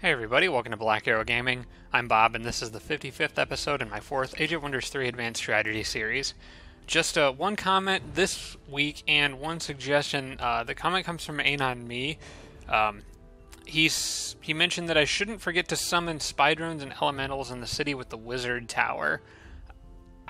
Hey everybody, welcome to Black Arrow Gaming. I'm Bob, and this is the 55th episode in my 4th Age of Wonders 3 Advanced Strategy series. Just one comment this week and one suggestion. The comment comes from Anon Me. He mentioned that I shouldn't forget to summon spy drones and elementals in the city with the wizard tower.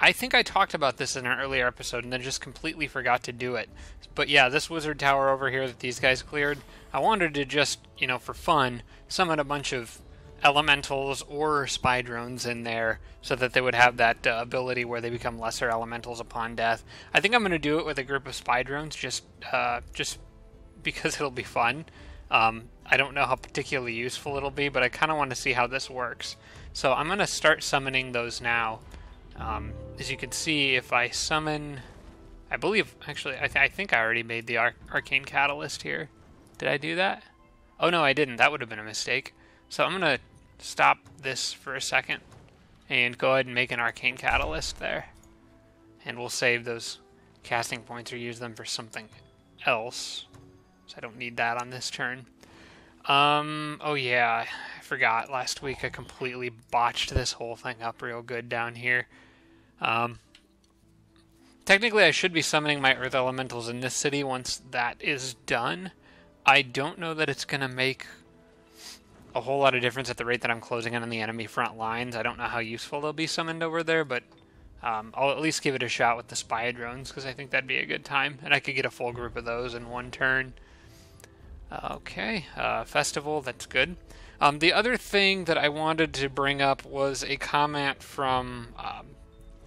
I think I talked about this in an earlier episode and then just completely forgot to do it. But yeah, this wizard tower over here that these guys cleared, I wanted to just, for fun, summon a bunch of elementals or spy drones in there so that they would have that ability where they become lesser elementals upon death. I think I'm going to do it with a group of spy drones just because it'll be fun. I don't know how particularly useful it'll be, but I kind of want to see how this works. So I'm going to start summoning those now. As you can see, if I summon, I believe, actually, I think I already made the Arcane Catalyst here. Did I do that? Oh no, I didn't. That would have been a mistake. So I'm going to stop this for a second and go ahead and make an Arcane Catalyst there. And we'll save those casting points or use them for something else. So I don't need that on this turn. Oh yeah, I forgot. Last week I completely botched this whole thing up real good down here. Technically, I should be summoning my Earth Elementals in this city once that is done. I don't know that it's going to make a whole lot of difference at the rate that I'm closing in on the enemy front lines. I don't know how useful they'll be summoned over there, but I'll at least give it a shot with the spy drones, because I think that'd be a good time. And I could get a full group of those in one turn. Okay, festival, that's good. The other thing that I wanted to bring up was a comment from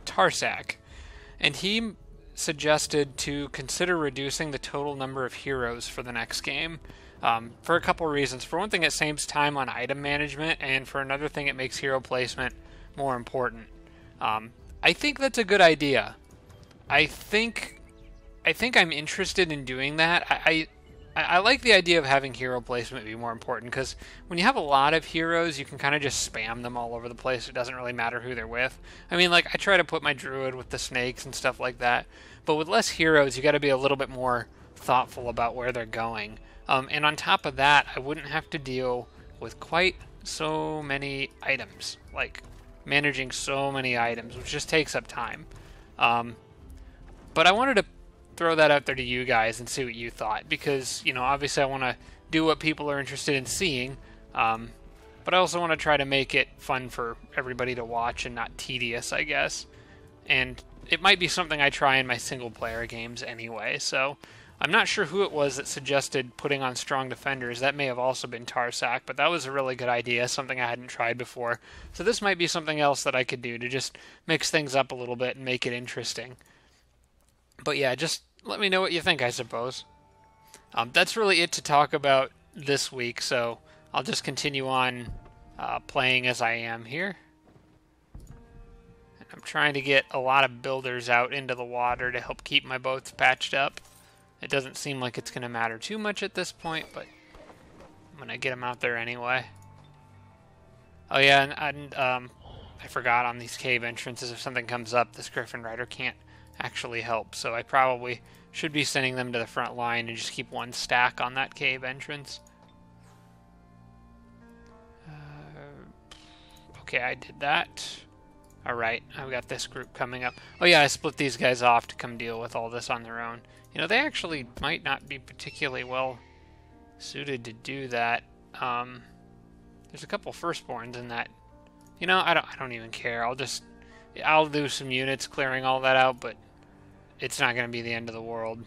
Tarsak, and he suggested to consider reducing the total number of heroes for the next game for a couple reasons. For one thing, it saves time on item management, and for another thing, it makes hero placement more important. I think that's a good idea. I think I'm interested in doing that. I like the idea of having hero placement be more important, because when you have a lot of heroes, you can kind of just spam them all over the place. It doesn't really matter who they're with. I mean, like, I try to put my druid with the snakes and stuff like that, but with less heroes, you got to be a little bit more thoughtful about where they're going. And on top of that, I wouldn't have to deal with quite so many items, like managing so many items, which just takes up time. But I wanted to throw that out there to you guys and see what you thought, because obviously I want to do what people are interested in seeing, but I also want to try to make it fun for everybody to watch and not tedious, I guess. And it might be something I try in my single player games anyway. So I'm not sure who it was that suggested putting on strong defenders. That may have also been Tarsak, but that was a really good idea, something I hadn't tried before. So this might be something else that I could do to just mix things up a little bit and make it interesting. But yeah, just let me know what you think, I suppose. That's really it to talk about this week, so I'll just continue on playing as I am here. And I'm trying to get a lot of builders out into the water to help keep my boats patched up. It doesn't seem like it's going to matter too much at this point, but I'm going to get them out there anyway. Oh yeah, and I forgot on these cave entrances, if something comes up, this Griffin Rider can't actually help, so I probably should be sending them to the front line and just keep one stack on that cave entrance. Okay, I did that. Alright, I've got this group coming up. Oh yeah, I split these guys off to come deal with all this on their own. They actually might not be particularly well suited to do that. There's a couple firstborns in that. I don't even care. I'll do some units clearing all that out, but it's not going to be the end of the world.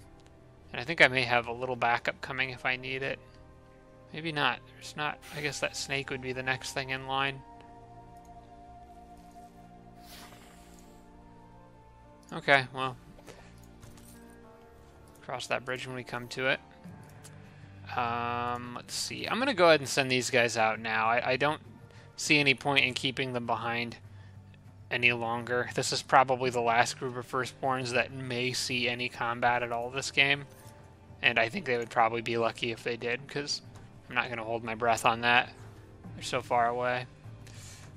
And I think I may have a little backup coming if I need it. Maybe not. There's not. I guess that snake would be the next thing in line. Okay, well. Cross that bridge when we come to it. Let's see. I'm going to go ahead and send these guys out now. I don't see any point in keeping them behind any longer. This is probably the last group of firstborns that may see any combat at all this game, and I think they would probably be lucky if they did, because I'm not going to hold my breath on that. They're so far away.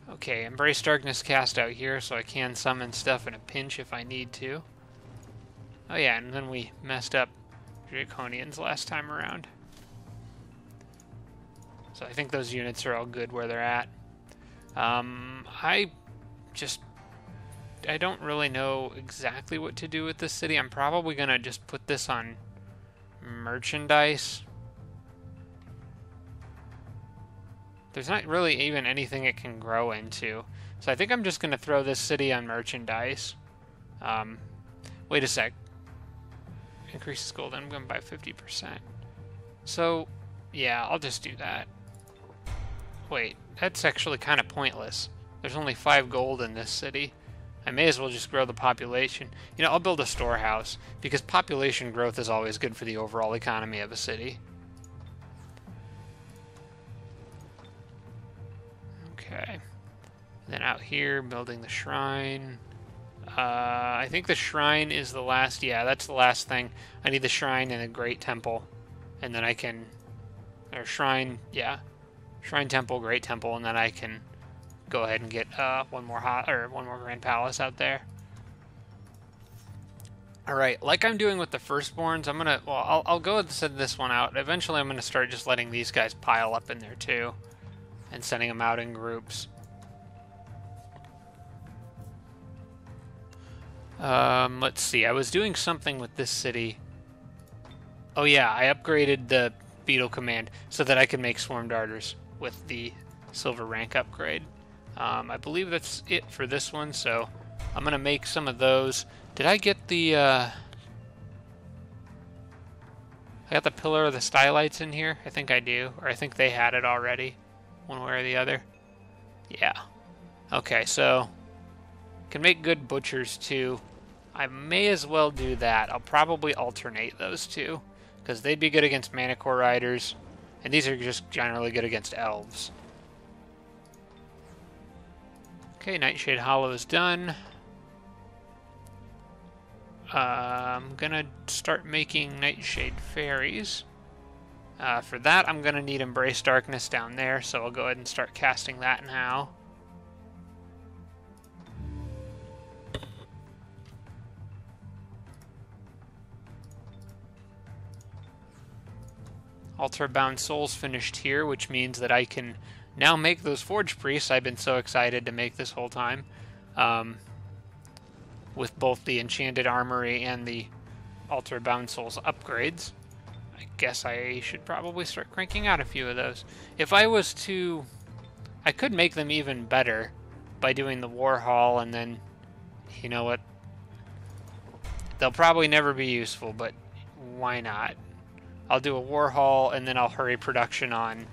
Okay, Embrace Darkness cast out here, so I can summon stuff in a pinch if I need to. Oh yeah, and then we messed up Draconians last time around. So I think those units are all good where they're at. I don't really know exactly what to do with this city. I'm probably going to just put this on merchandise. There's not really even anything it can grow into. So I think I'm just going to throw this city on merchandise. Wait a sec. Increases gold income by 50%. So, yeah, I'll just do that. Wait, that's actually kind of pointless. There's only 5 gold in this city. I may as well just grow the population. You know, I'll build a storehouse, because population growth is always good for the overall economy of a city. Okay. Then out here, building the shrine. I think the shrine is the last... Yeah, that's the last thing. I need the shrine and a great temple. And then I can... Or shrine, yeah. Shrine, temple, great temple, and then I can go ahead and get one more grand palace out there. Alright, like I'm doing with the firstborns, I'm gonna... Well, I'll go ahead and send this one out. Eventually I'm gonna start just letting these guys pile up in there too. And sending them out in groups. Let's see. I was doing something with this city. Oh yeah, I upgraded the beetle command so that I can make swarm darters with the silver rank upgrade. I believe that's it for this one, so I'm gonna make some of those. Did I get the I got the pillar of the stylites in here? I think I do, or I think they had it already, one way or the other. Yeah. Okay, so can make good butchers too. I may as well do that. I'll probably alternate those two, because they'd be good against Manticore Riders, and these are just generally good against elves. Okay, Nightshade Hollow is done. I'm gonna start making Nightshade Fairies. For that, I'm gonna need Embrace Darkness down there, so I'll go ahead and start casting that now. Altar-bound souls finished here, which means that I can now make those Forge Priests I've been so excited to make this whole time. With both the Enchanted Armory and the Altar-bound souls upgrades. I guess I should probably start cranking out a few of those. If I was to... I could make them even better by doing the War Hall, and then... You know what? They'll probably never be useful, but why not? I'll do a War Hall, and then I'll hurry production on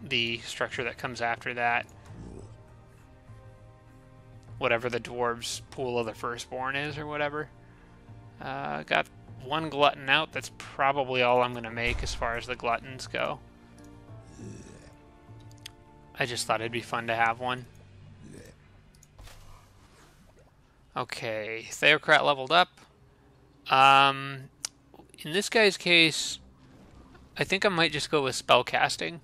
the structure that comes after that. Whatever the dwarves' pool of the firstborn is, or whatever. Got one glutton out. That's probably all I'm going to make as far as the gluttons go. I just thought it'd be fun to have one. Okay, Theocrat leveled up. In this guy's case, I think I might just go with spellcasting.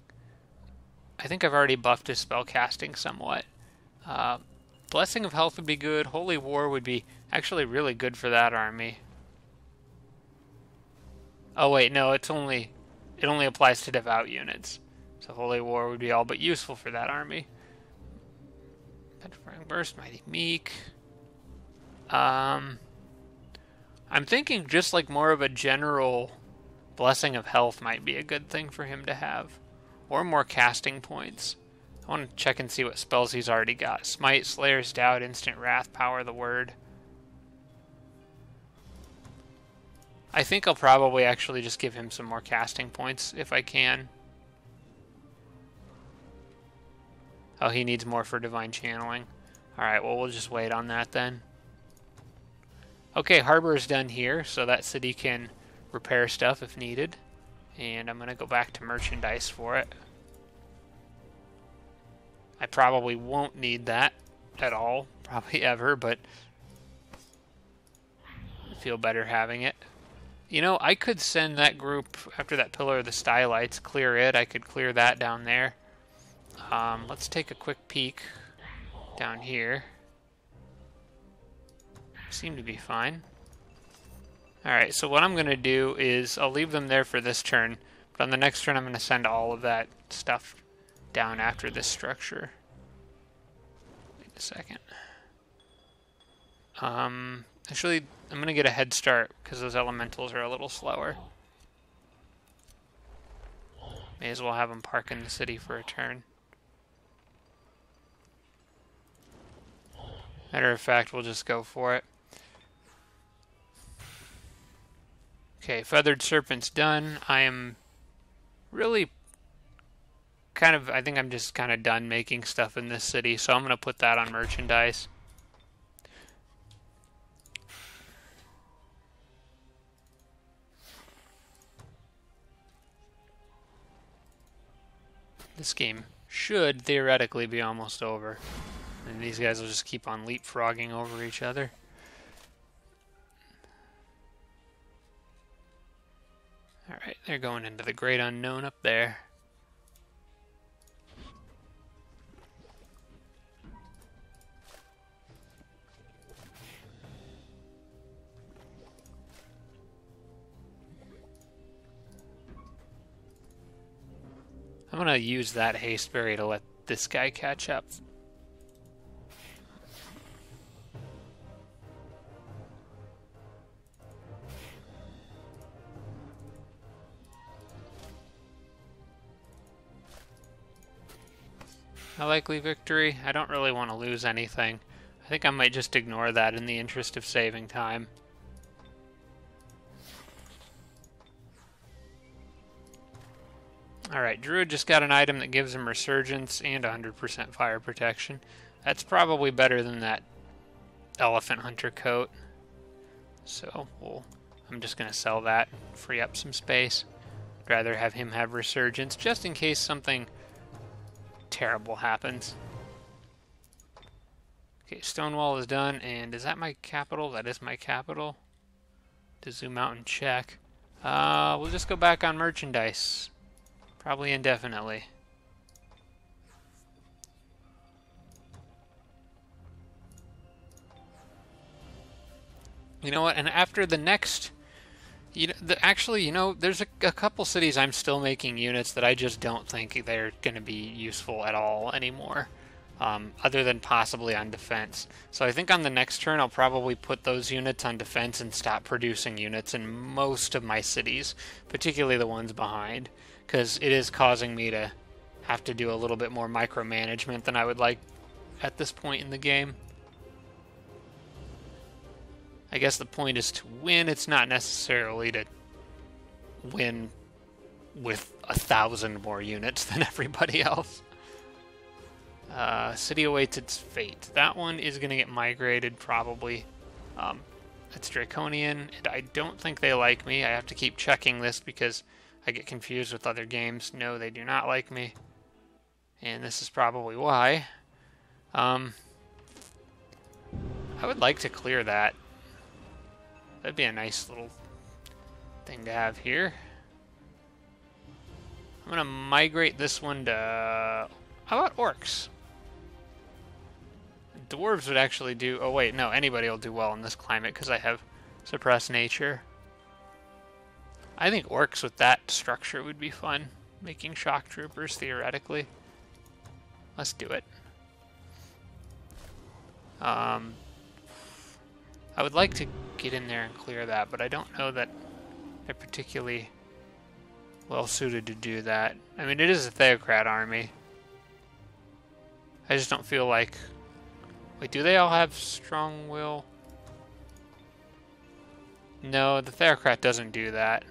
I think I've already buffed his spellcasting somewhat. Blessing of Health would be good. Holy War would be actually really good for that army. Oh wait, no, it only applies to devout units. So Holy War would be all but useful for that army. Petrifying Burst, Mighty Meek. I'm thinking just like more of a general Blessing of Health might be a good thing for him to have. Or more casting points. I want to check and see what spells he's already got. Smite, Slayer's Doubt, Instant Wrath, Power of the Word. I think I'll probably actually just give him some more casting points if I can. Oh, he needs more for Divine Channeling. Alright, well, we'll just wait on that then. Okay, Harbor is done here, so that city can repair stuff if needed. And I'm going to go back to merchandise for it. I probably won't need that at all, probably ever, but I feel better having it. You know, I could send that group, after that Pillar of the Stylites, clear it. I could clear that down there. Let's take a quick peek down here. Seem to be fine. Alright, so what I'm going to do is I'll leave them there for this turn, But on the next turn, I'm going to send all of that stuff down after this structure. Wait a second. Actually, I'm going to get a head start because those elementals are a little slower. May as well have them park in the city for a turn. Matter of fact, we'll just go for it. Okay, Feathered Serpent's done. I am really I think I'm just kind of done making stuff in this city, so I'm going to put that on merchandise. This game should theoretically be almost over. And these guys will just keep on leapfrogging over each other. Alright, they're going into the Great Unknown up there. I'm going to use that Hasteberry to let this guy catch up. A likely victory. I don't really want to lose anything. I think I might just ignore that in the interest of saving time. Alright, Druid just got an item that gives him Resurgence and 100% fire protection. That's probably better than that Elephant Hunter coat. So, I'm just going to sell that, free up some space. I'd rather have him have Resurgence, just in case something terrible happens. Okay, Stonewall is done, and is that my capital? That is my capital. To zoom out and check. We'll just go back on merchandise. Probably indefinitely. You know what? And after the next, there's a couple cities I'm still making units that I just don't think they're going to be useful at all anymore, other than possibly on defense. So I think on the next turn I'll probably put those units on defense and stop producing units in most of my cities, particularly the ones behind, because it is causing me to have to do a little bit more micromanagement than I would like at this point in the game. I guess the point is to win. It's not necessarily to win with 1,000 more units than everybody else. City awaits its fate. That one is going to get migrated probably. It's Draconian, and I don't think they like me. I have to keep checking this because I get confused with other games. No, they do not like me. And this is probably why. I would like to clear that. That'd be a nice little thing to have here. I'm going to migrate this one to... How about orcs? Dwarves would actually do... Oh, wait, no. Anybody will do well in this climate because I have suppressed nature. I think orcs with that structure would be fun. Making shock troopers, theoretically. Let's do it. I would like to get in there and clear that, but I don't know that they're particularly well suited to do that. I mean, it is a Theocrat army. I just don't feel like... Wait, do they all have strong will? No, the Theocrat doesn't do that.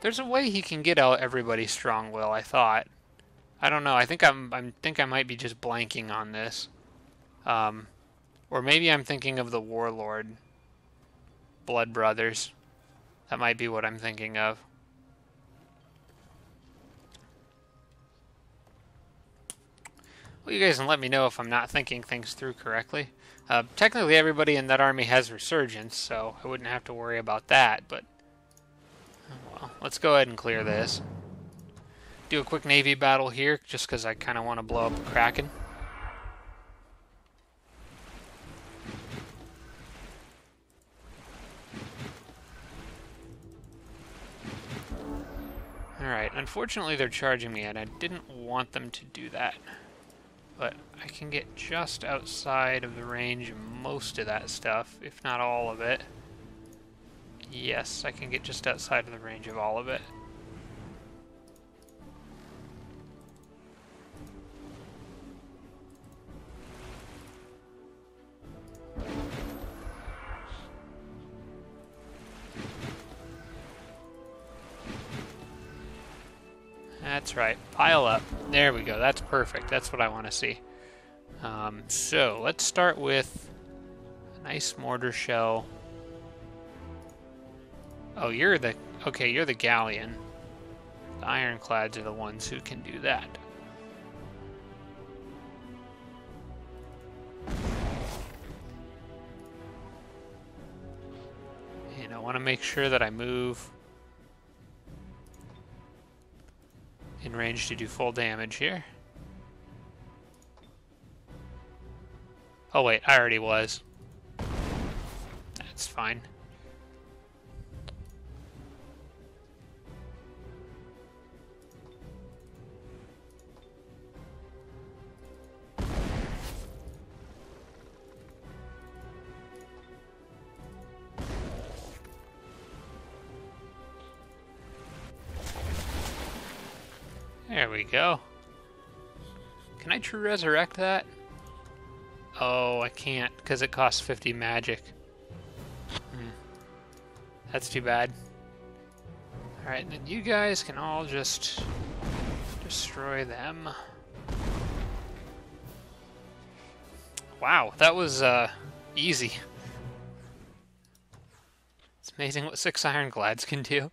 There's a way he can get out everybody's strong will, I thought. I don't know. I think I might be just blanking on this. Or maybe I'm thinking of the Warlord Blood Brothers. That might be what I'm thinking of. Well, you guys can let me know if I'm not thinking things through correctly. Technically, everybody in that army has Resurgence, so I wouldn't have to worry about that, but... Well, let's go ahead and clear this. Do a quick Navy battle here, just because I kind of want to blow up Kraken. Unfortunately, they're charging me, and I didn't want them to do that. But I can get just outside of the range of most of that stuff, if not all of it. Yes, I can get just outside of the range of all of it. That's right. Pile up. There we go. That's perfect. That's what I want to see. So let's start with a nice mortar shell. Oh, you're the galleon. The ironclads are the ones who can do that. And I want to make sure that I move in range to do full damage here. Oh wait, I already was. That's fine. There we go. Can I true resurrect that? Oh, I can't, because it costs 50 magic. That's too bad. Alright, then you guys can all just destroy them. Wow, that was easy. It's amazing what 6 ironclads can do.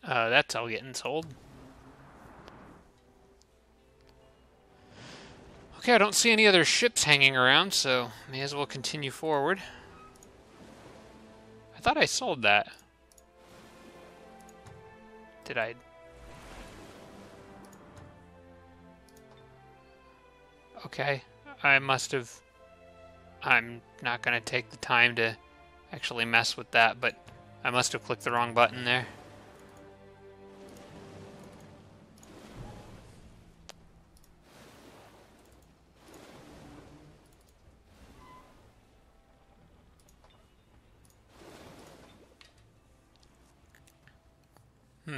That's all getting sold. Okay, I don't see any other ships hanging around, so may as well continue forward. I thought I sold that. Did I? Okay, I must have... I'm not going to take the time to actually mess with that, but I must have clicked the wrong button there.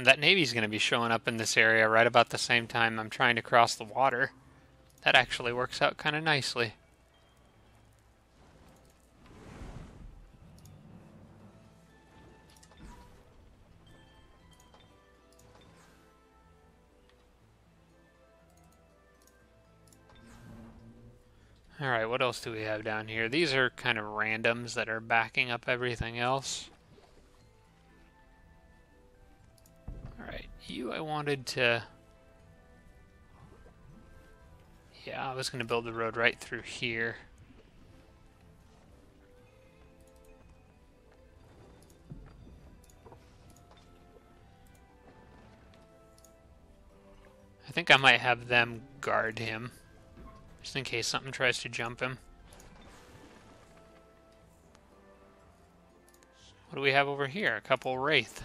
That Navy's going to be showing up in this area right about the same time I'm trying to cross the water. That actually works out kind of nicely. Alright, what else do we have down here? These are kind of randoms that are backing up everything else. Alright, I wanted to... Yeah, I was going to build the road right through here. I think I might have them guard him, just in case something tries to jump him. What do we have over here? A couple Wraith.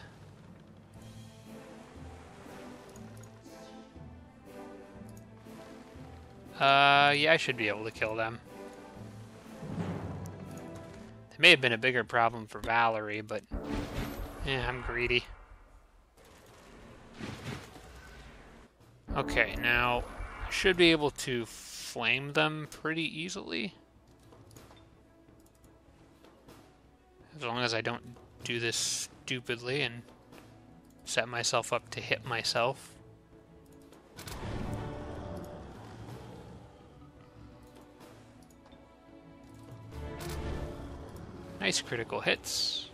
Yeah, I should be able to kill them. They may have been a bigger problem for Valerie, but yeah, I'm greedy. Okay, now I should be able to flame them pretty easily. As long as I don't do this stupidly and set myself up to hit myself. Nice critical hits.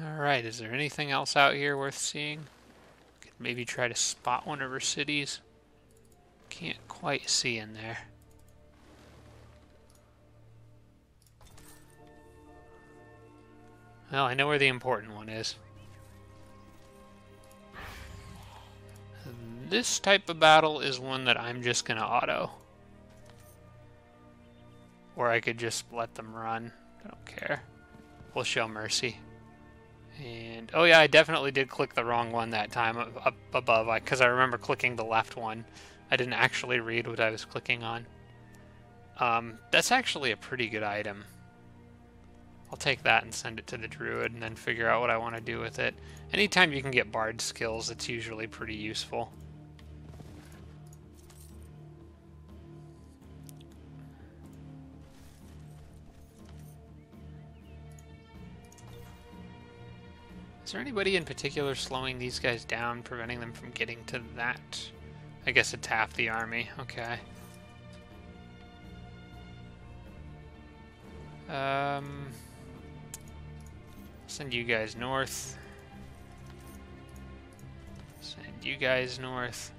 Alright, is there anything else out here worth seeing? Could maybe try to spot one of her cities. Can't quite see in there. Well, I know where the important one is. this type of battle is one that I'm just going to auto. Or I could just let them run. I don't care. We'll show mercy. And, oh yeah, I definitely did click the wrong one that time up above, because I remember clicking the left one. I didn't actually read what I was clicking on. That's actually a pretty good item. I'll take that and send it to the druid and then figure out what I want to do with it. Anytime you can get bard skills, it's usually pretty useful. Is there anybody in particular slowing these guys down, preventing them from getting to that? I guess it's half the army. Okay. Send you guys north. Send you guys north.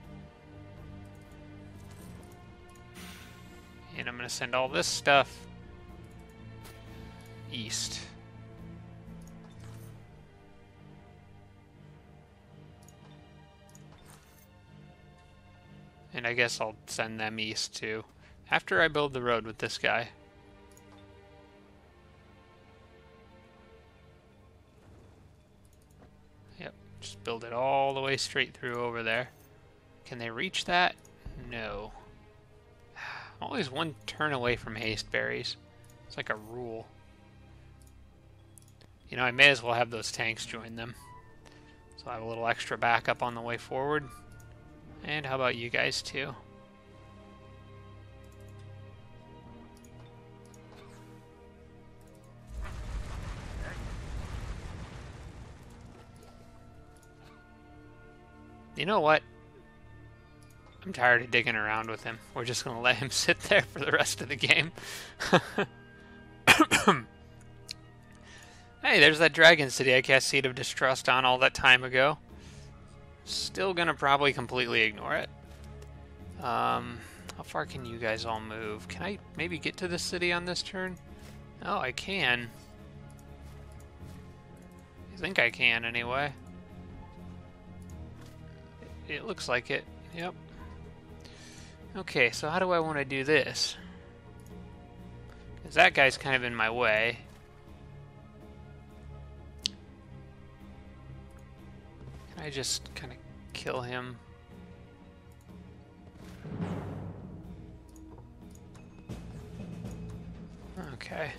And I'm going to send all this stuff east. And I guess I'll send them east too, after I build the road with this guy. Yep, just build it all the way straight through over there. Can they reach that? No. I'm always one turn away from haste berries. It's like a rule. You know, I may as well have those tanks join them. So I have a little extra backup on the way forward. And how about you guys too? You know what? I'm tired of digging around with him. We're just going to let him sit there for the rest of the game. Hey, there's that dragon city I cast Seed of Distrust on all that time ago. Still gonna probably completely ignore it. How far can you guys all move? Can I maybe get to the city on this turn? Oh, I can. I think I can anyway. It looks like it. Yep. Okay, so how do I want to do this? Because that guy's kind of in my way. I just kind of kill him. Okay.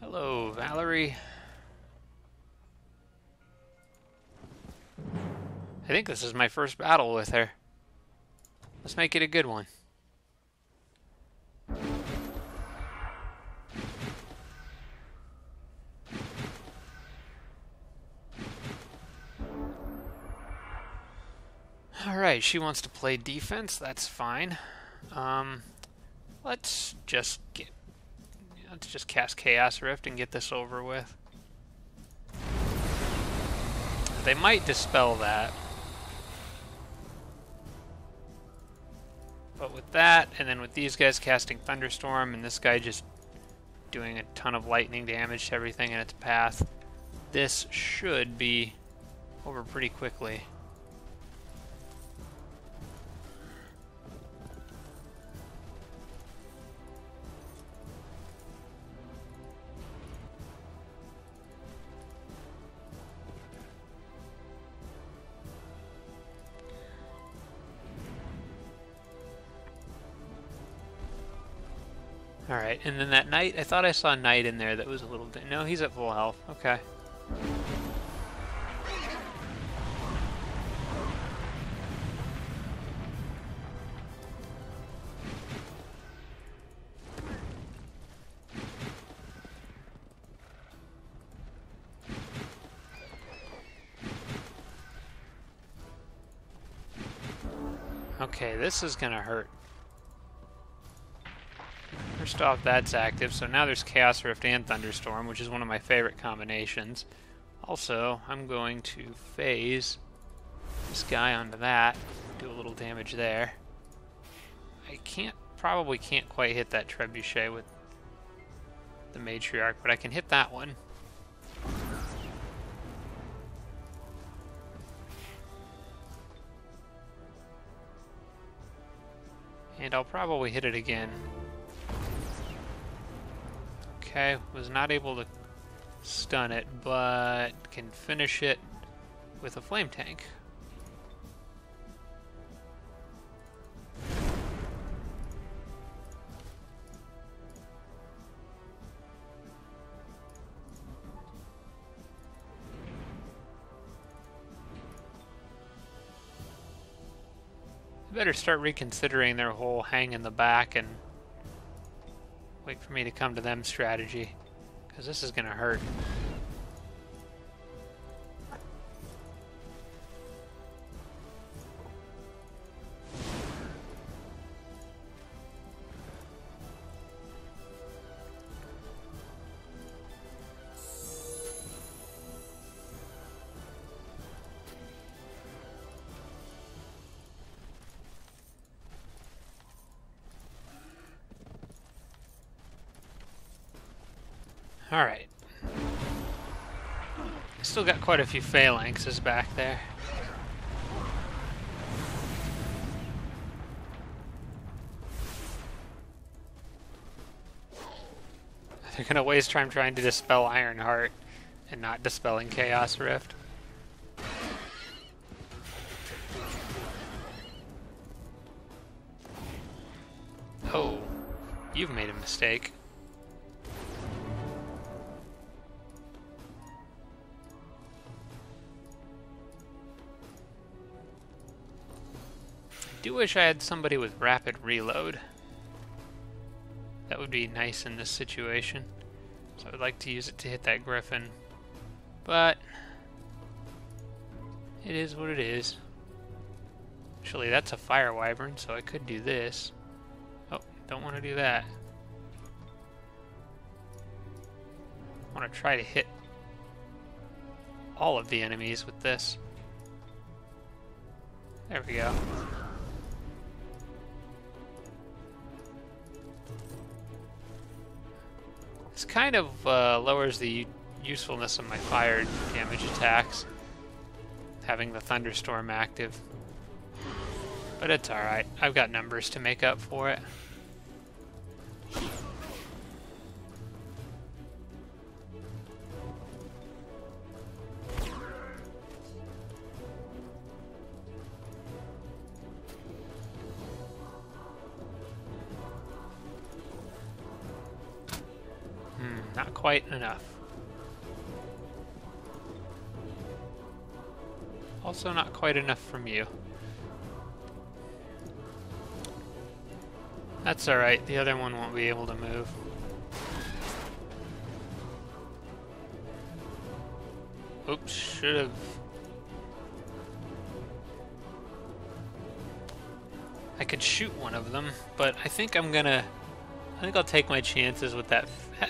Hello, Valerie. I think this is my first battle with her. Let's make it a good one. Alright, she wants to play defense, that's fine. Let's just cast Chaos Rift and get this over with. They might dispel that. But with that, and then with these guys casting Thunderstorm, and this guy just doing a ton of lightning damage to everything in its path, this should be over pretty quickly. Alright, and then that knight, I thought I saw a knight in there that was a little... No, he's at full health. Okay. Okay, this is gonna hurt. First off, that's active, so now there's Chaos Rift and Thunderstorm, which is one of my favorite combinations. Also, I'm going to phase this guy onto that, do a little damage there. I probably can't quite hit that Trebuchet with the Matriarch, but I can hit that one. And I'll probably hit it again. Okay, was not able to stun it, but can finish it with a flame tank. Better start reconsidering their whole hang in the back and wait for me to come to them strategy, because this is gonna hurt. Alright. Still got quite a few phalanxes back there. They're gonna waste time trying to dispel Ironheart and not dispelling Chaos Rift. Oh, you've made a mistake. I do wish I had somebody with rapid reload. That would be nice in this situation. So I would like to use it to hit that griffin. But it is what it is. Actually, that's a fire wyvern, so I could do this. Oh, don't want to do that. I want to try to hit all of the enemies with this. There we go. This kind of lowers the usefulness of my fire damage attacks, having the thunderstorm active. But it's alright. I've got numbers to make up for it. Not quite enough. Also not quite enough from you. That's alright, the other one won't be able to move. Oops, should've... I could shoot one of them, but I think I'll take my chances with that.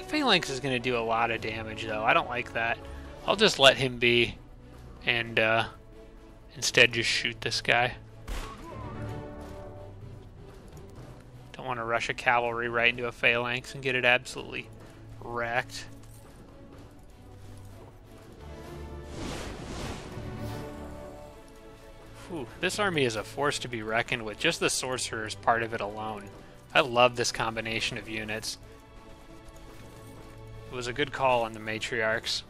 Phalanx is gonna do a lot of damage though. I don't like that. I'll just let him be and instead just shoot this guy. Don't want to rush a cavalry right into a phalanx and get it absolutely wrecked. Whew, this army is a force to be reckoned with. Just the sorcerers part of it alone. I love this combination of units. It was a good call on the matriarchs.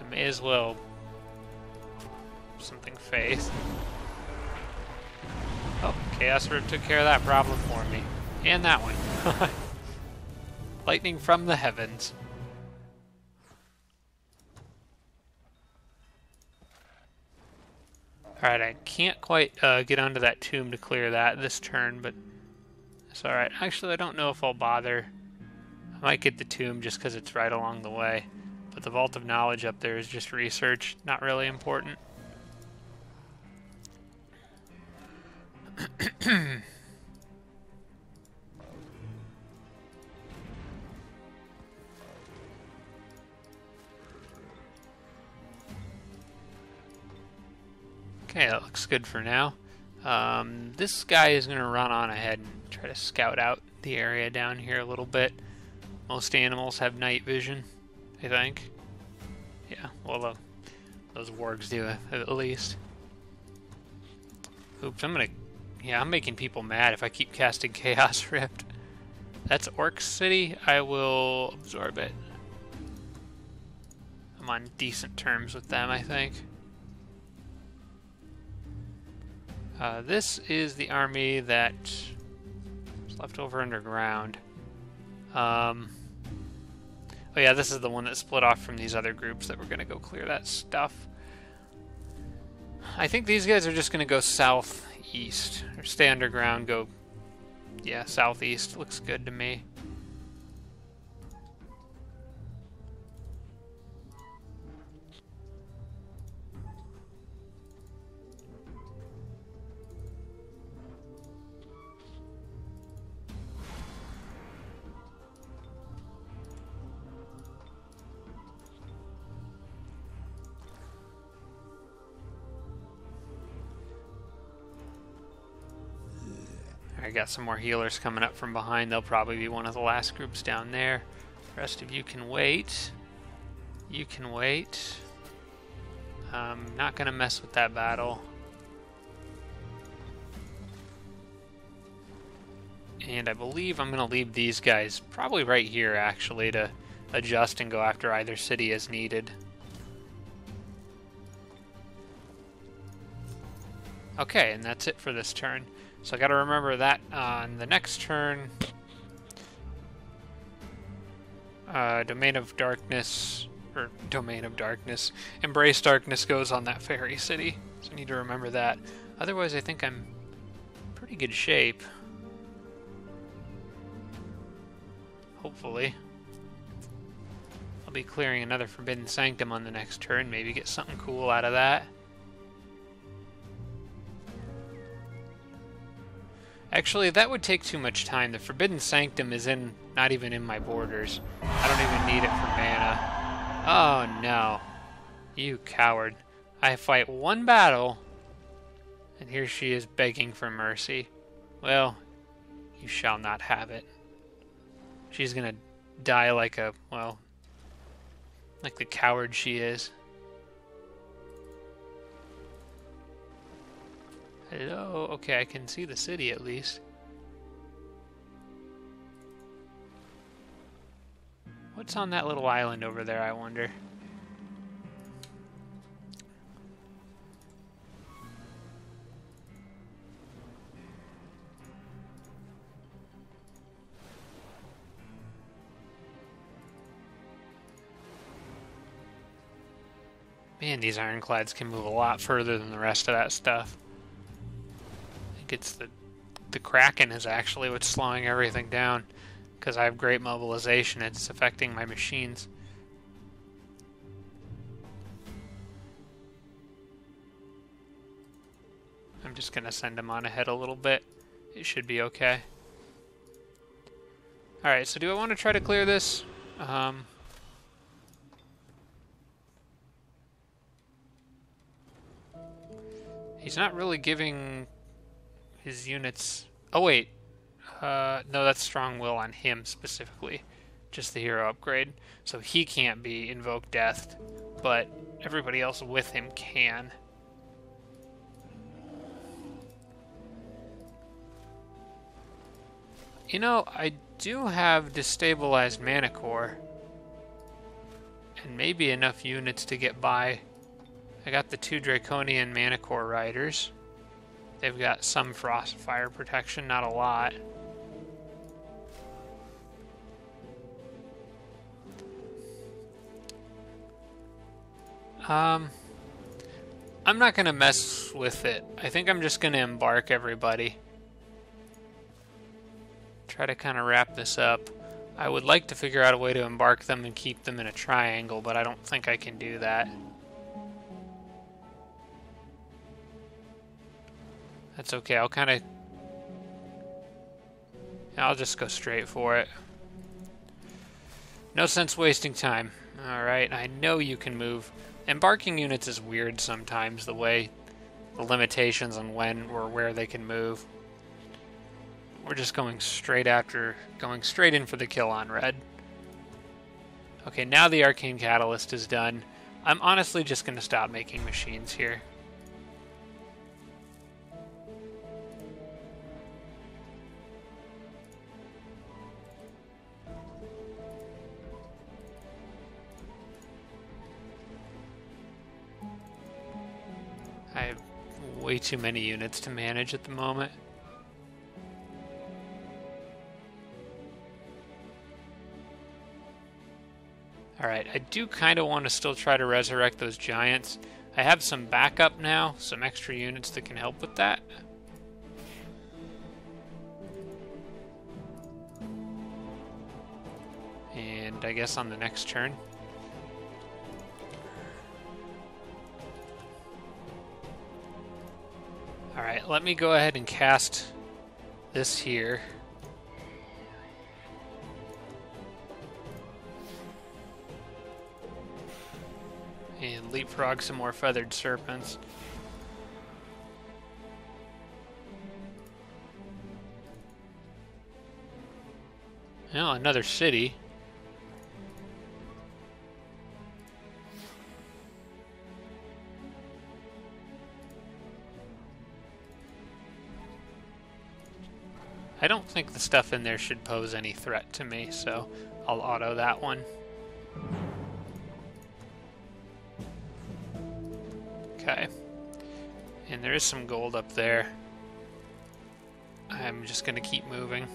I may as well something faith. Oh, Chaos Rift took care of that problem for me. And that one. Lightning from the heavens. Alright, I can't quite get onto that tomb to clear that this turn, but it's alright. Actually, I don't know if I'll bother. I might get the tomb just because it's right along the way. But the Vault of Knowledge up there is just research, not really important. Okay, that looks good for now. This guy is going to run on ahead and try to scout out the area down here a little bit. Most animals have night vision, I think. Yeah, well, those wargs do at least. Oops, yeah, I'm making people mad if I keep casting Chaos Rift. That's Orc City. I will absorb it. I'm on decent terms with them, I think. This is the army that is left over underground. Oh yeah, this is the one that split off from these other groups that were going to go clear that stuff. I think these guys are just going to go southeast, or stay underground, go, yeah, southeast. Looks good to me. I got some more healers coming up from behind. They'll probably be one of the last groups down there. The rest of you can wait. You can wait. I'm not going to mess with that battle. And I believe I'm going to leave these guys probably right here, actually, to adjust and go after either city as needed. Okay, and that's it for this turn. So I got to remember that on the next turn. Domain of Darkness, Embrace Darkness goes on that fairy city. So I need to remember that. Otherwise, I think I'm in pretty good shape. Hopefully. I'll be clearing another Forbidden Sanctum on the next turn. Maybe get something cool out of that. Actually, that would take too much time. The Forbidden Sanctum is not even in my borders. I don't even need it for mana. Oh no. You coward. I fight one battle, and here she is begging for mercy. Well, you shall not have it. She's gonna die like the coward she is. Hello? Okay, I can see the city at least. What's on that little island over there, I wonder? Man, these ironclads can move a lot further than the rest of that stuff. It's the Kraken is actually what's slowing everything down, because I have great mobilization. It's affecting my machines. I'm just gonna send him on ahead a little bit. It should be okay. Alright, so do I want to try to clear this? He's not really giving his units... Oh, wait. No, that's Strong Will on him specifically. Just the hero upgrade. So he can't be Invoke Death, but everybody else with him can. You know, I do have Destabilized Mana Core. And maybe enough units to get by. I got the 2 Draconian Mana Core Riders. They've got some frost fire protection, not a lot. I'm not going to mess with it. I think I'm just going to embark everybody. Try to kind of wrap this up. I would like to figure out a way to embark them and keep them in a triangle, but I don't think I can do that. That's okay, I'll just go straight for it. No sense wasting time. Alright, I know you can move. Embarking units is weird sometimes, the limitations on when or where they can move. We're just going straight in for the kill on red. Okay, now the Arcane Catalyst is done. I'm honestly just going to stop making machines here. I have way too many units to manage at the moment. Alright, I do kind of want to still try to resurrect those giants. I have some backup now, some extra units that can help with that. And I guess on the next turn. Alright, let me go ahead and cast this here. And leapfrog some more feathered serpents. Oh, another city. I don't think the stuff in there should pose any threat to me, so I'll auto that one. Okay. And there is some gold up there. I'm just going to keep moving.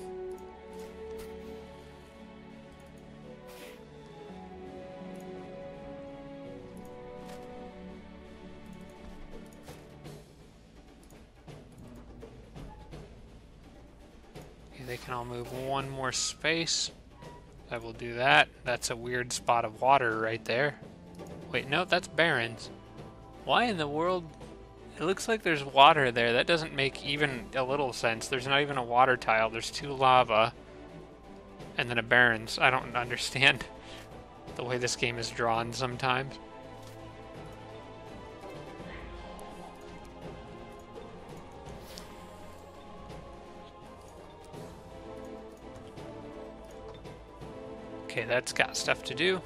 Okay, they can all move one more space. I will do that. That's a weird spot of water right there. Wait, no, that's barrens. Why in the world? It looks like there's water there. That doesn't make even a little sense. There's not even a water tile. There's 2 lava. And then a barrens. I don't understand the way this game is drawn sometimes. Okay, that's got stuff to do.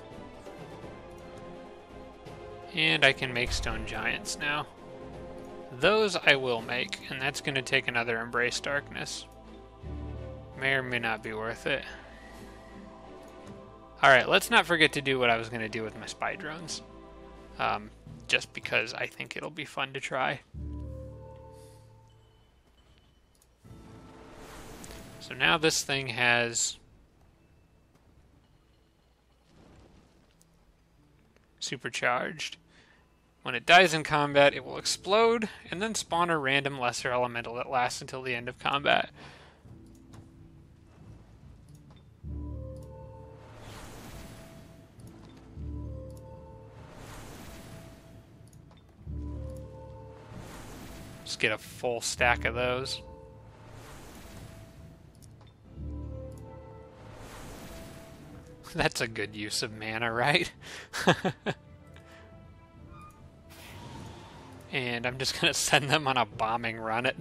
And I can make stone giants now. Those I will make, and that's going to take another Embrace Darkness. May or may not be worth it. Alright, let's not forget to do what I was going to do with my spy drones. Just because I think it'll be fun to try. So now this thing has supercharged. When it dies in combat, it will explode and then spawn a random lesser elemental that lasts until the end of combat. Just get a full stack of those. That's a good use of mana, right? And I'm just going to send them on a bombing run at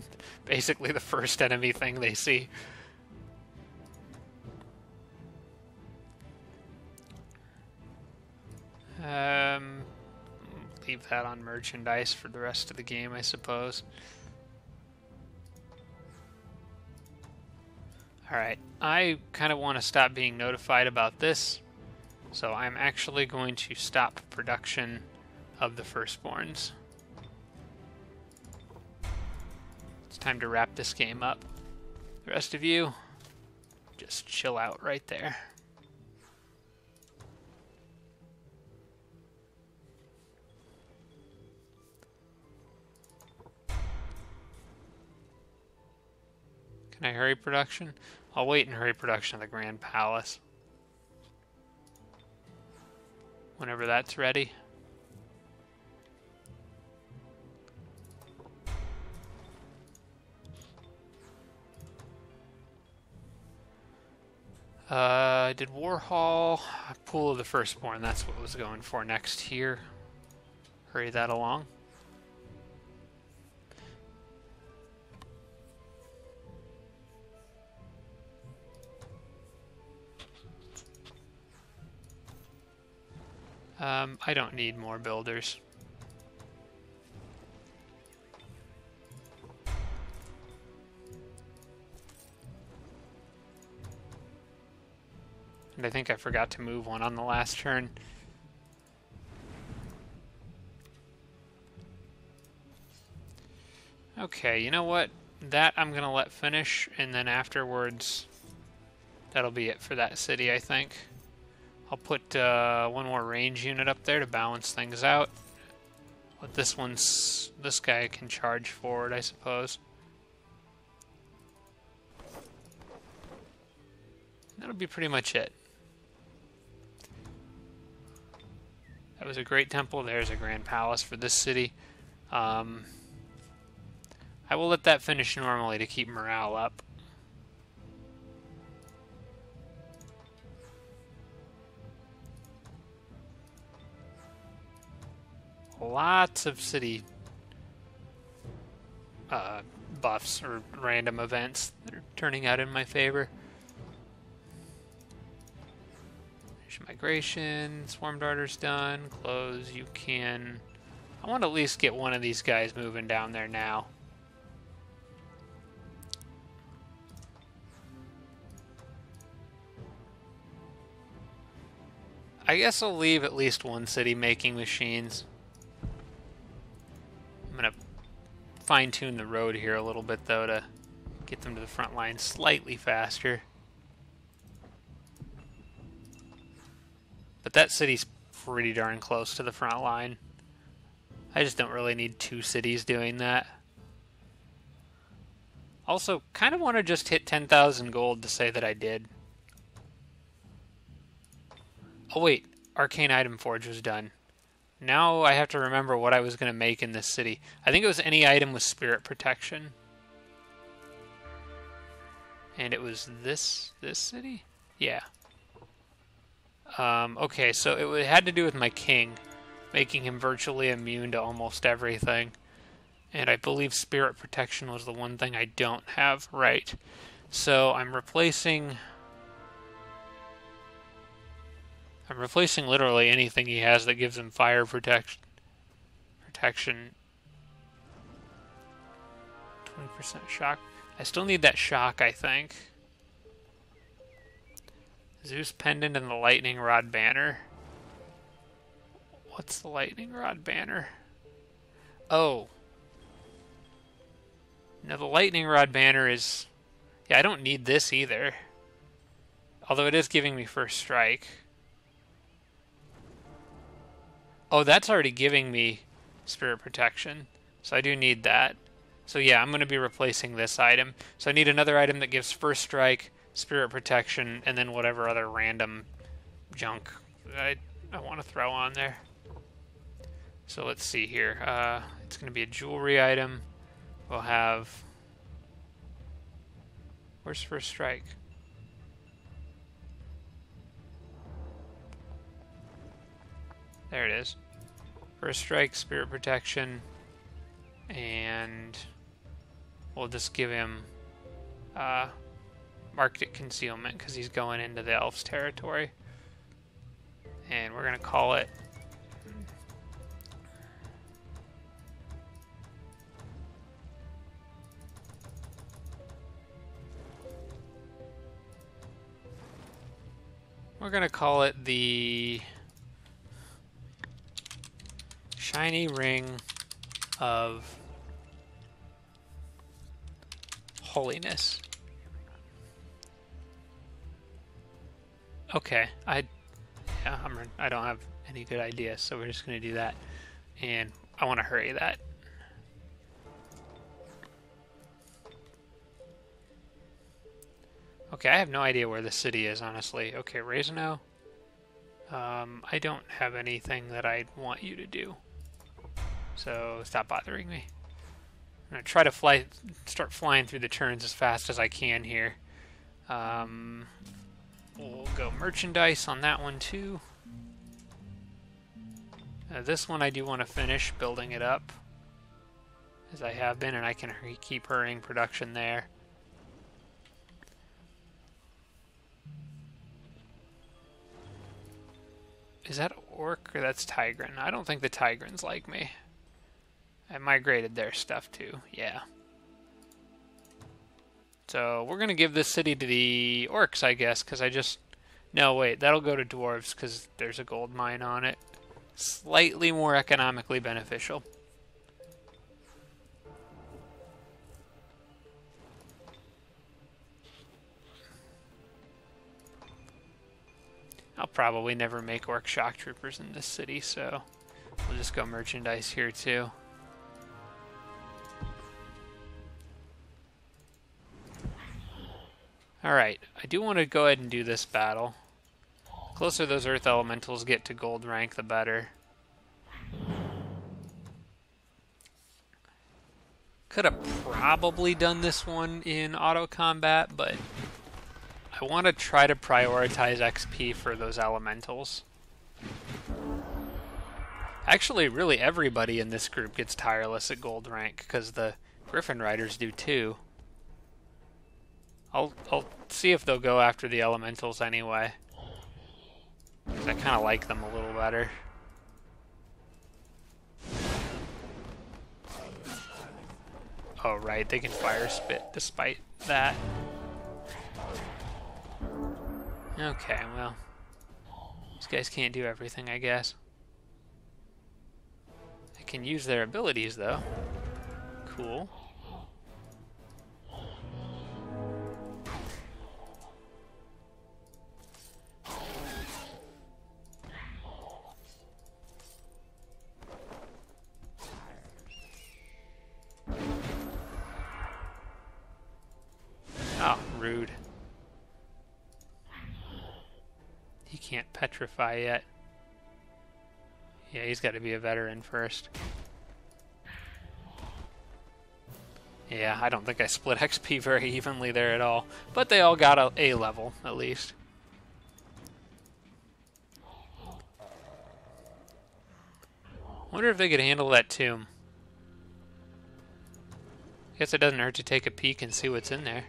basically the first enemy thing they see. Leave that on merchandise for the rest of the game, I suppose. Alright, I kind of want to stop being notified about this, so I'm actually going to stop production of the Firstborns. It's time to wrap this game up. The rest of you, just chill out right there. Can I hurry production? I'll wait and hurry production of the Grand Palace. Whenever that's ready. I did Warhol, Pool of the Firstborn, that's what I was going for next here. Hurry that along. I don't need more builders. And I think I forgot to move one on the last turn. Okay, you know what? That I'm gonna let finish, and then afterwards, that'll be it for that city, I think. I'll put one more range unit up there to balance things out. But this guy can charge forward, I suppose. That'll be pretty much it. That was a great temple. There's a grand palace for this city. I will let that finish normally to keep morale up. Lots of city buffs or random events that are turning out in my favor. Migration, Swarm Darter's done. Close, you can... I want to at least get one of these guys moving down there now. I guess I'll leave at least one city making machines. I'm going to fine-tune the road here a little bit, though, to get them to the front line slightly faster. But that city's pretty darn close to the front line. I just don't really need two cities doing that. Also, kind of want to just hit 10,000 gold to say that I did. Oh wait, Arcane Item Forge was done. Now I have to remember what I was going to make in this city. I think it was any item with spirit protection. And it was this city? Yeah. Okay, so it had to do with my king, making him virtually immune to almost everything. And I believe spirit protection was the one thing I don't have right. So I'm replacing literally anything he has that gives him fire protection. 20% shock. I still need that shock, I think. Zeus Pendant and the Lightning Rod Banner. What's the Lightning Rod Banner? Oh. No, the Lightning Rod Banner is... Yeah, I don't need this either. Although it is giving me first strike. Oh, that's already giving me spirit protection. So I do need that. So yeah, I'm going to be replacing this item. So I need another item that gives first strike, spirit protection, and then whatever other random junk I want to throw on there. So let's see here. It's going to be a jewelry item. We'll have... Where's first strike? There it is. First strike, spirit protection, and we'll just give him Arctic concealment because he's going into the elves' territory. And we're gonna call it the Shiny Ring of Holiness. Okay, I don't have any good ideas, so we're just gonna do that, and I want to hurry that. Okay, I have no idea where the city is, honestly. Okay, Raisino. I don't have anything that I want you to do, so stop bothering me. I'm gonna try to start flying through the turns as fast as I can here. We'll go merchandise on that one too. This one I do want to finish building it up, as I have been, and I can keep hurrying production there. Is that Orc or that's Tigran? I don't think the Tigrans like me. I migrated their stuff too, yeah. So we're going to give this city to the Orcs, I guess, because I just... No, wait, that'll go to Dwarves because there's a gold mine on it. Slightly more economically beneficial. I'll probably never make Orc Shock Troopers in this city, so we'll just go merchandise here too. Alright, I do want to go ahead and do this battle. The closer those Earth Elementals get to gold rank, the better. Could have probably done this one in auto combat, but I want to try to prioritize XP for those Elementals. Actually, really everybody in this group gets tireless at gold rank, because the Griffin Riders do too. I'll see if they'll go after the Elementals anyway, because I kind of like them a little better. Oh right, they can fire spit despite that. Okay, well, these guys can't do everything, I guess. They can use their abilities though. Cool. Oh, rude. He can't petrify yet. Yeah, he's got to be a veteran first. Yeah, I don't think I split XP very evenly there at all. But they all got a level, at least. Wonder if they could handle that tomb. Guess it doesn't hurt to take a peek and see what's in there.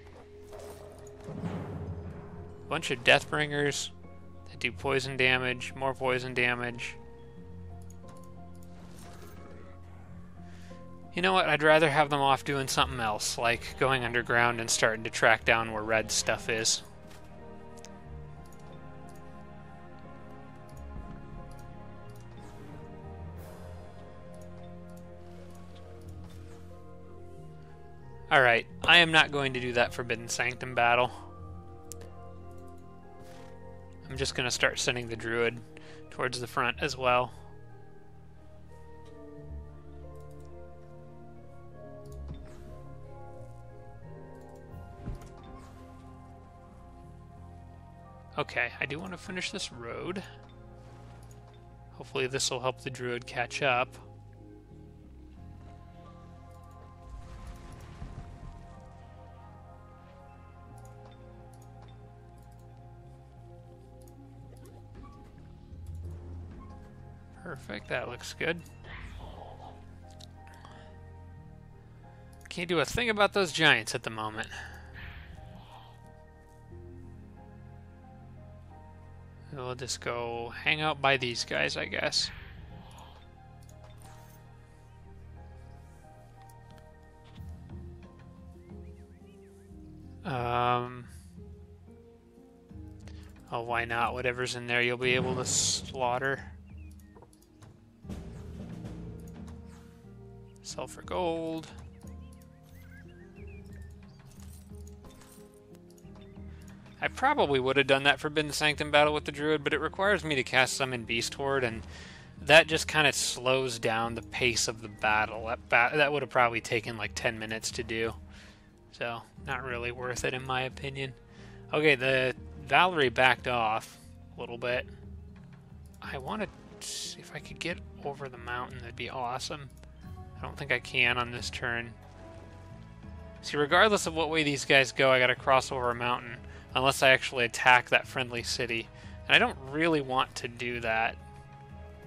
Bunch of Deathbringers that do poison damage, more poison damage. You know what, I'd rather have them off doing something else, like going underground and starting to track down where red stuff is. Alright, I am not going to do that Forbidden Sanctum battle. I'm just going to start sending the Druid towards the front as well. Okay, I do want to finish this road. Hopefully this will help the Druid catch up. Perfect, that looks good. Can't do a thing about those giants at the moment. We'll just go hang out by these guys, I guess. Oh, why not? Whatever's in there, you'll be able to slaughter. Sell for gold. I probably would have done that Forbidden Sanctum battle with the Druid, but it requires me to cast Summon Beast Horde, and that just kind of slows down the pace of the battle. That would have probably taken like 10 minutes to do. So, not really worth it in my opinion. Okay, the Valerie backed off a little bit. I want to see if I could get over the mountain. That'd be awesome. I don't think I can on this turn. See, regardless of what way these guys go, I gotta cross over a mountain. Unless I actually attack that friendly city. And I don't really want to do that.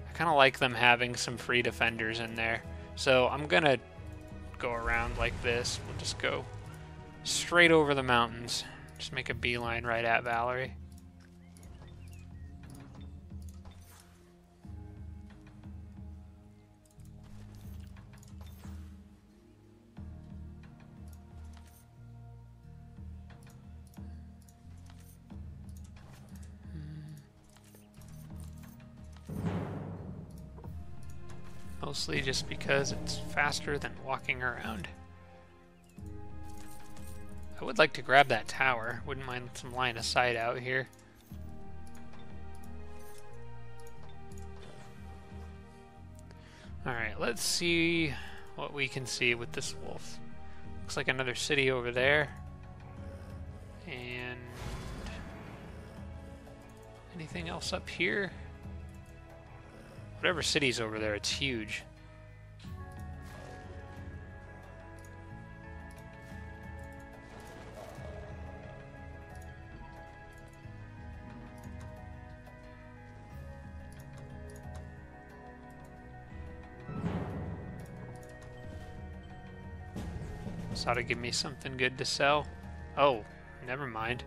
I kind of like them having some free defenders in there. So I'm going to go around like this. We'll just go straight over the mountains. Just make a beeline right at Valerie. Mostly just because it's faster than walking around. I would like to grab that tower. Wouldn't mind some line of sight out here. Alright, let's see what we can see with this wolf. Looks like another city over there. And anything else up here? Whatever city's over there, it's huge. This ought to give me something good to sell. Oh, never mind.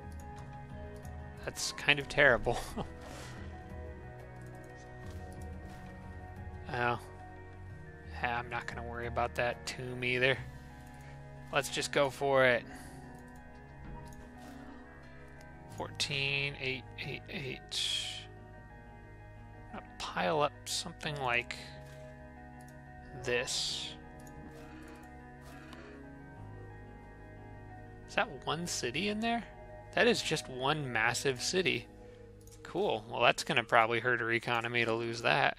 That's kind of terrible. Oh. I'm not going to worry about that tomb either. Let's just go for it. 14,888. I'm going to pile up something like this. Is that one city in there? That is just one massive city. Cool. Well, that's going to probably hurt our economy to lose that.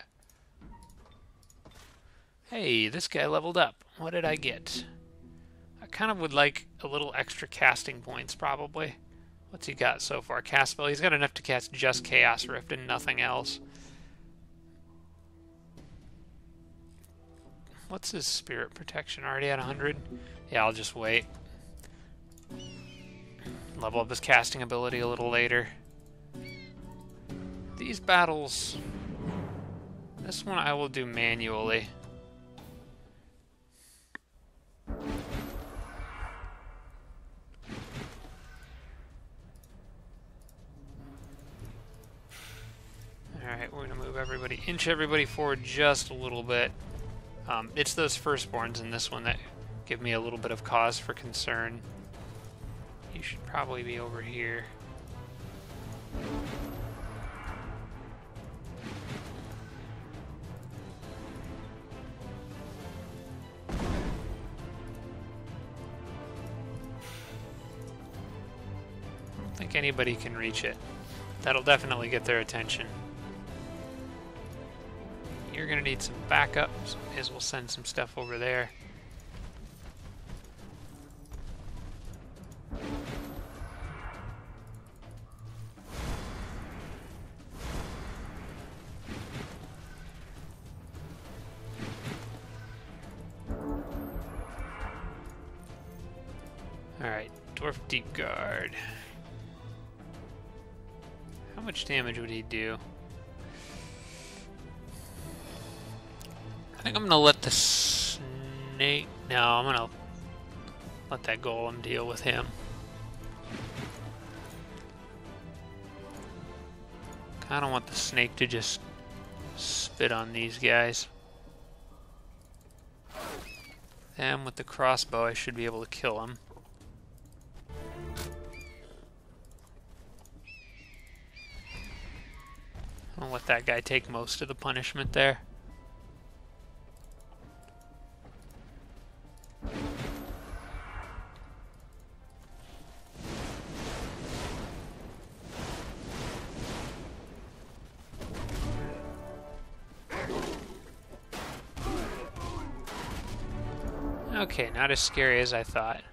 Hey, this guy leveled up. What did I get? I kind of would like a little extra casting points, probably. What's he got so far? Cast spell. He's got enough to cast just Chaos Rift and nothing else. What's his spirit protection? Already at 100? Yeah, I'll just wait. Level up his casting ability a little later. These battles... This one I will do manually. Alright, we're going to move everybody, inch everybody forward just a little bit. It's those firstborns in this one that give me a little bit of cause for concern. You should probably be over here. I don't think anybody can reach it. That'll definitely get their attention. You're gonna need some backup, so may as well send some stuff over there. Alright, Dwarf Deep Guard. How much damage would he do? I think I'm gonna let the snake... No, I'm gonna let that golem deal with him. I don't want the snake to just spit on these guys. Then with the crossbow I should be able to kill him. I'll let that guy take most of the punishment there. Okay, not as scary as I thought.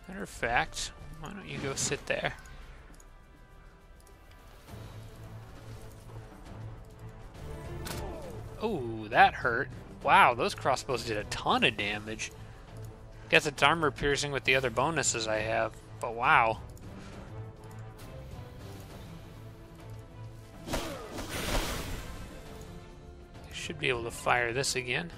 Matter of fact, why don't you go sit there? Oh, that hurt. Wow, those crossbows did a ton of damage. Guess it's armor piercing with the other bonuses I have, but wow. I should be able to fire this again.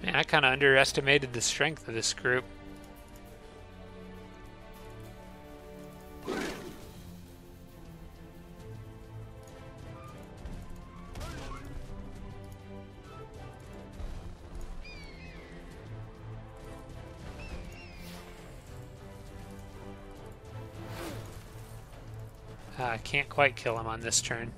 Man, I kind of underestimated the strength of this group. Can't quite kill him on this turn.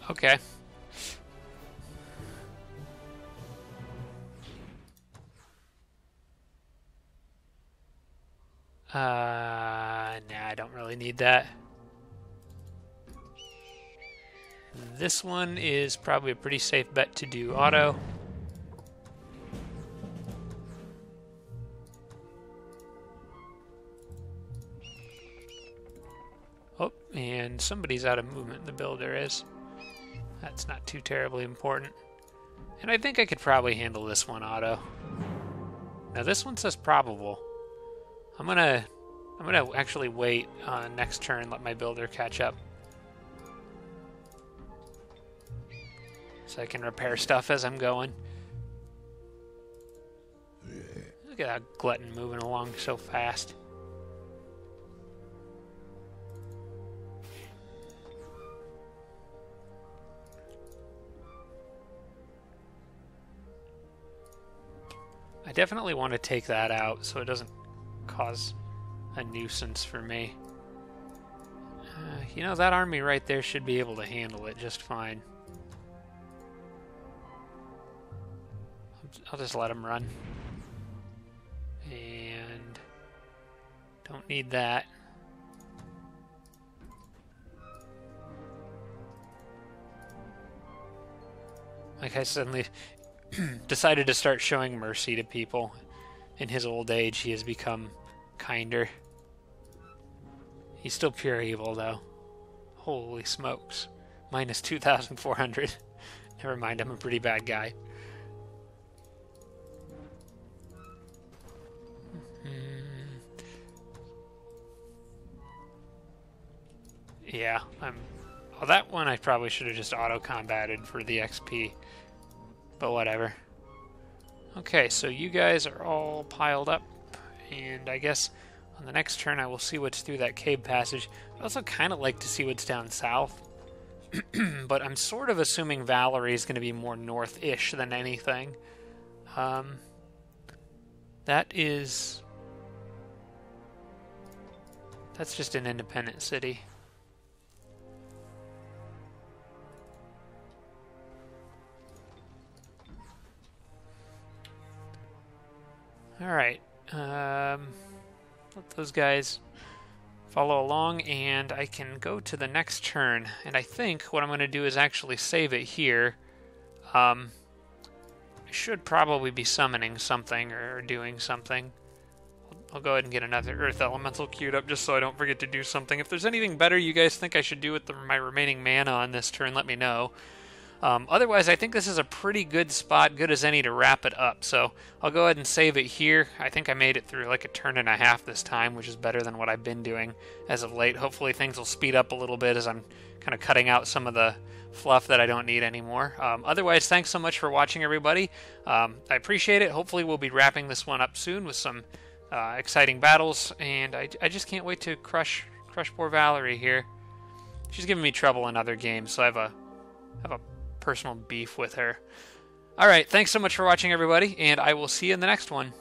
Okay. Nah, I don't really need that. This one is probably a pretty safe bet to do auto. Oh, and somebody's out of movement, the builder is. That's not too terribly important. And I think I could probably handle this one auto. Now this one says probable. I'm gonna actually wait next turn, let my builder catch up. So I can repair stuff as I'm going. Look at that glutton moving along so fast. I definitely want to take that out so it doesn't cause a nuisance for me. You know, that army right there should be able to handle it just fine. I'll just let him run. And don't need that. Like I suddenly decided to start showing mercy to people. In his old age, he has become kinder. He's still pure evil, though. Holy smokes. Minus 2,400. Never mind, I'm a pretty bad guy. Yeah, well, that one I probably should have just auto-combated for the XP. But whatever. Okay, so you guys are all piled up. And I guess on the next turn I will see what's through that cave passage. I'd also kind of like to see what's down south. But I'm sort of assuming Valerie is going to be more north-ish than anything. That's just an independent city. Alright, let those guys follow along, and I can go to the next turn. And I think what I'm going to do is actually save it here. I should probably be summoning something or doing something. I'll go ahead and get another Earth Elemental queued up just so I don't forget to do something. If there's anything better you guys think I should do with my remaining mana on this turn, let me know. Otherwise, I think this is a pretty good spot, good as any to wrap it up. So I'll go ahead and save it here. I think I made it through like a turn and a half this time, which is better than what I've been doing as of late. Hopefully things will speed up a little bit as I'm kind of cutting out some of the fluff that I don't need anymore. Otherwise, thanks so much for watching, everybody. I appreciate it. Hopefully we'll be wrapping this one up soon with some exciting battles, and I just can't wait to crush poor Valerie here. She's giving me trouble in other games, so I have a personal beef with her. Alright, thanks so much for watching, everybody, and I will see you in the next one.